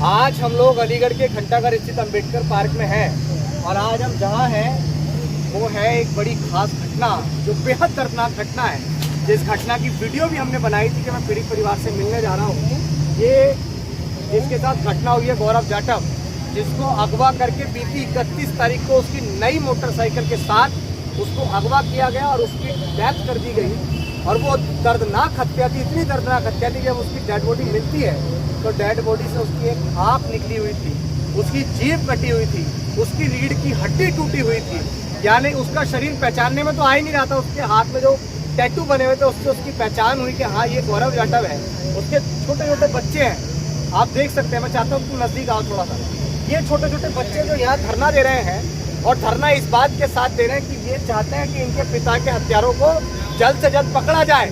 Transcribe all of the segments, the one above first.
आज हम लोग अलीगढ़ के घंटाघर स्थित अंबेडकर पार्क में हैं और आज हम जहाँ हैं वो है एक बड़ी खास घटना जो बेहद दर्दनाक घटना है। जिस घटना की वीडियो भी हमने बनाई थी कि मैं पीड़ित परिवार से मिलने जा रहा हूँ। ये जिसके साथ घटना हुई है गौरव जाटव, जिसको अगवा करके बीती 31 तारीख को उसकी नई मोटरसाइकिल के साथ उसको अगवा किया गया और उसकी डेथ कर दी गई। और वो दर्दनाक हत्या थी, इतनी दर्दनाक हत्या थी कि जब उसकी डेड बॉडी मिलती है तो डेड बॉडी से उसकी एक आँख निकली हुई थी, उसकी जीभ कटी हुई थी, उसकी रीढ़ की हड्डी टूटी हुई थी। यानी उसका शरीर पहचानने में तो आ ही नहीं रहा था। उसके हाथ में जो टैटू बने हुए थे उससे उसकी पहचान हुई कि हाँ ये गौरव जाटव है। उसके छोटे छोटे बच्चे हैं, आप देख सकते हैं। मैं चाहता हूँ तुम नज़दीक आओ थोड़ा सा। ये छोटे छोटे बच्चे जो यहाँ धरना दे रहे हैं और धरना इस बात के साथ दे रहे हैं कि ये चाहते हैं कि इनके पिता के हत्यारों को जल्द से जल्द पकड़ा जाए।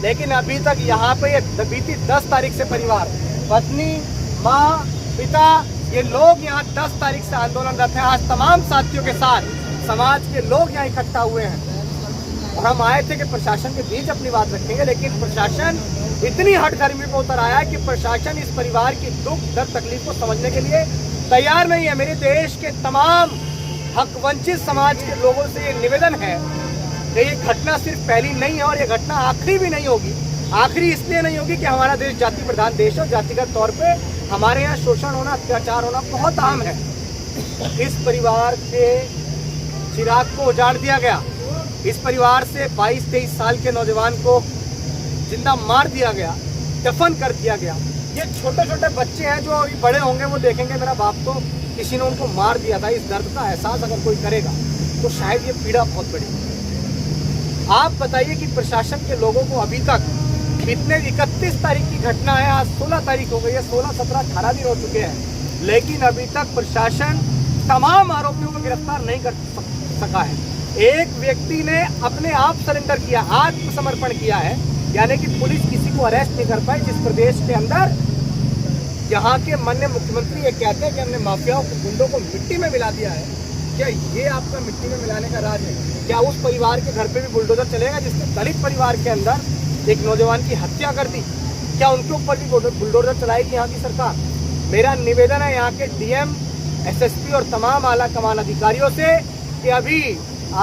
लेकिन अभी तक यहाँ पे ये बीती 10 तारीख से परिवार, पत्नी, माँ, पिता, ये लोग यहाँ 10 तारीख से आंदोलनरत हैं। आज तमाम साथियों के साथ समाज के लोग यहाँ इकट्ठा हुए हैं और हम आए थे कि प्रशासन के बीच अपनी बात रखेंगे। लेकिन प्रशासन इतनी हठधर्मी पर उतर आया है कि प्रशासन इस परिवार की दुख दर्द तकलीफ को समझने के लिए तैयार नहीं है। मेरे देश के तमाम हक वंचित समाज के लोगों से ये निवेदन है कि ये घटना सिर्फ पहली नहीं है और ये घटना आखिरी भी नहीं होगी। आखिरी इसलिए नहीं होगी कि हमारा देश जाति प्रधान देश है। जातिगत तौर पे हमारे यहाँ शोषण होना, अत्याचार होना बहुत आम है। इस परिवार के चिराग को उजाड़ दिया गया। इस परिवार से 22-23 साल के नौजवान को जिंदा मार दिया गया, दफन कर दिया गया। ये छोटे छोटे बच्चे हैं जो अभी बड़े होंगे वो देखेंगे मेरा बाप तो किसी ने उनको मार दिया था। इस दर्द का एहसास अगर कोई करेगा तो शायद ये पीड़ा बहुत बड़ी है। आप बताइए कि प्रशासन के लोगों को अभी तक कितने 31 तारीख की घटना है, आज 16 तारीख हो गई है, 16, 17, 18 दिन हो चुके हैं, लेकिन अभी तक प्रशासन तमाम आरोपियों को गिरफ्तार नहीं कर सका है। एक व्यक्ति ने अपने आप सरेंडर किया, आत्मसमर्पण किया है। यानी कि पुलिस किसी को अरेस्ट नहीं कर पाई। जिस प्रदेश के अंदर यहाँ के माननीय मुख्यमंत्री ये कहते हैं कि हमने माफियाओं को, गुंडों को मिट्टी में मिला दिया है, क्या ये आपका मिट्टी में मिलाने का राज है? क्या उस परिवार के घर पे भी बुलडोजर चलेगा जिसने दलित परिवार के अंदर एक नौजवान की हत्या कर दी? क्या उनके ऊपर भी बुलडोजर चलाएगी यहाँ की सरकार? मेरा निवेदन है यहाँ के डीएम, एसएसपी और तमाम आला कमान अधिकारियों से कि अभी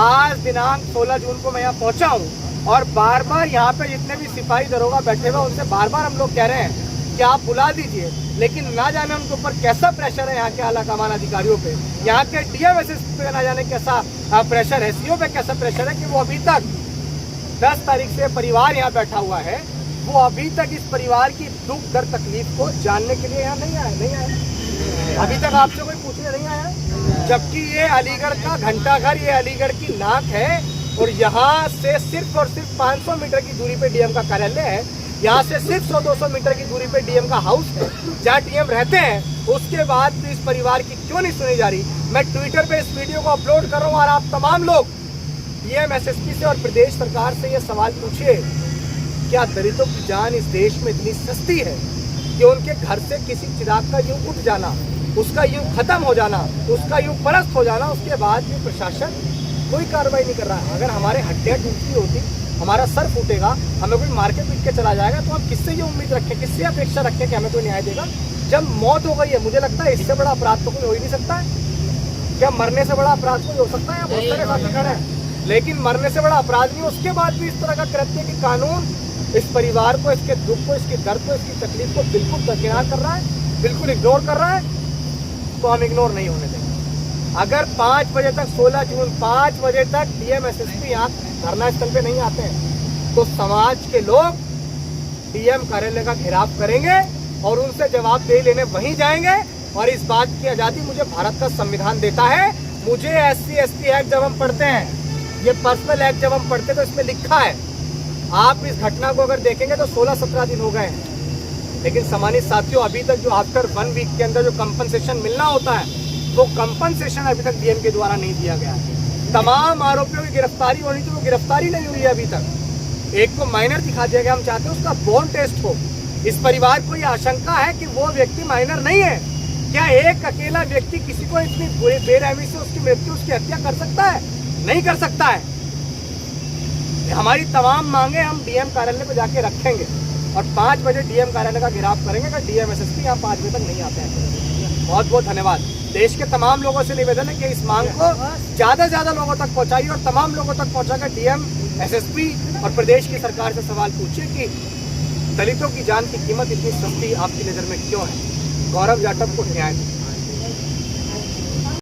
आज दिनांक 16 जून को मैं यहाँ पहुँचा हूँ और बार बार यहाँ पे जितने भी सिपाही दरोगा बैठे हुए उनसे बार बार हम लोग कह रहे हैं कि आप बुला दीजिए, लेकिन ना जाने उनके ऊपर कैसा प्रेशर है यहाँ के आला कमान अधिकारियों पे, यहाँ के डीएम एसएसपी पे ना जाने कैसा प्रेशर है, सीओ पे कैसा प्रेशर है कि वो अभी तक 10 तारीख से परिवार यहाँ बैठा हुआ है, वो अभी तक इस परिवार की दुख दर्द तकलीफ को जानने के लिए यहाँ नहीं आए। अभी तक आपसे कोई पूछने नहीं आया। जबकि ये अलीगढ़ का घंटाघर, ये अलीगढ़ की नाक है और यहाँ से सिर्फ और सिर्फ 500 मीटर की दूरी पे डीएम का कार्यालय है। यहाँ से सिर्फ 100-200 मीटर की दूरी पे डीएम का हाउस है जहाँ डीएम रहते हैं। उसके बाद भी इस परिवार की क्यों नहीं सुनी जा रही? मैं ट्विटर पे इस वीडियो को अपलोड कर रहा हूँ और आप तमाम लोग डीएम, एसएसपी से और प्रदेश सरकार से ये सवाल पूछिए, क्या दलितों की जान इस देश में इतनी सस्ती है कि उनके घर से किसी चिराग का यूं उठ जाना, उसका यूं खत्म हो जाना, उसका यूं परस्त हो जाना, उसके बाद भी प्रशासन कोई कार्रवाई नहीं कर रहा है? अगर हमारे हड्डियाँ टूटती होती, हमारा सर फूटेगा, हमें कोई मार के पीट के चला जाएगा, तो हम किससे ये उम्मीद रखें, किससे अपेक्षा रखें कि हमें कोई न्याय देगा? जब मौत हो गई है, मुझे लगता है इससे बड़ा अपराध तो कोई हो ही नहीं सकता है। क्या मरने से बड़ा अपराध कोई हो सकता है? बहुत सारे साथी खड़े हैं, लेकिन मरने से बड़ा अपराध नहीं। उसके बाद भी इस तरह का कृत्य कि कानून इस परिवार को, इसके दुख को, इसके दर्द को, इसकी तकलीफ को बिल्कुल दरकिनार कर रहा है, बिल्कुल इग्नोर कर रहा है, तो हम इग्नोर नहीं होने देंगे। अगर 5 बजे तक, 16 जून 5 बजे तक डीएम, एसएसपी यहाँ धरना स्थल पे नहीं आते हैं तो समाज के लोग डीएम कार्यालय का घेराव करेंगे और उनसे जवाब दे लेने वहीं जाएंगे। और इस बात की आज़ादी मुझे भारत का संविधान देता है। मुझे SC/ST एक्ट जब हम पढ़ते हैं, ये पर्सनल एक्ट जब हम पढ़ते हैं तो इसमें लिखा है, आप इस घटना को अगर देखेंगे तो 16-17 दिन हो गए हैं, लेकिन सम्मानित साथियों अभी तक जो आफ्टर 1 वीक के अंदर जो कंपनसेशन मिलना होता है वो कंपनसेशन अभी तक डीएम के द्वारा नहीं दिया गया है। तमाम आरोपियों की गिरफ्तारी होनी थी, वो गिरफ्तारी नहीं हुई है अभी तक। एक को माइनर दिखा दिया गया, हम चाहते हैं उसका बोन टेस्ट हो। इस परिवार को यह आशंका है कि वो व्यक्ति माइनर नहीं है। क्या एक अकेला व्यक्ति किसी को इतनी बेरहमी से उसकी मृत्यु, उसकी हत्या कर सकता है? नहीं कर सकता है। हमारी तमाम मांगे हम डीएम कार्यालय पर जाके रखेंगे और 5 बजे डीएम कार्यालय का घेराव करेंगे अगर डीएम एसएसपी यहाँ 5 बजे तक नहीं आते हैं। बहुत बहुत धन्यवाद। देश के तमाम लोगों से निवेदन है कि इस मांग को ज़्यादा से ज़्यादा लोगों तक पहुँचाइए और तमाम लोगों तक पहुँचाकर डीएम एसएसपी और प्रदेश की सरकार से सवाल पूछिए कि दलितों की जान की कीमत इतनी सस्ती आपकी नज़र में क्यों है। गौरव जाटव को न्याय